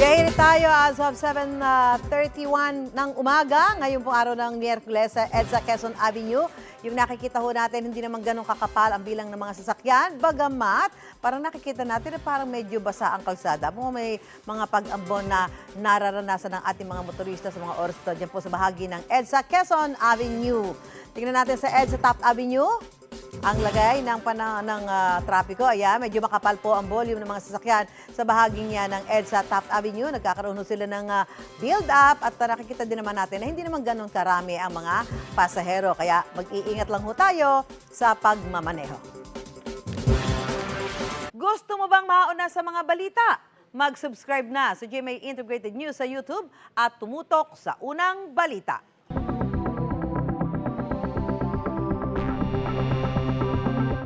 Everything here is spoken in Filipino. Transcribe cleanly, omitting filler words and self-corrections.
Biyahe tayo as of 7:31 ng umaga. Ngayon pong araw ng Miyerkules sa EDSA Quezon Avenue. Yung nakikita ho natin, hindi naman ganun kakapal ang bilang ng mga sasakyan. Bagamat, parang nakikita natin na parang medyo basa ang kalsada. May mga pag-ambon na nararanasan ng ating mga motorista sa mga oras to dyan po sa bahagi ng EDSA Quezon Avenue. Tingnan natin sa EDSA Top Avenue. Ang lagay ng trapiko, ayan, medyo makapal po ang volume ng mga sasakyan sa bahaging yan ng EDSA Taft Avenue. Nagkakaroon sila ng build-up at nakikita din naman natin na hindi naman ganun karami ang mga pasahero. Kaya mag-iingat lang ho tayo sa pagmamaneho. Gusto mo bang mauna sa mga balita? Mag-subscribe na sa GMA Integrated News sa YouTube at tumutok sa unang balita.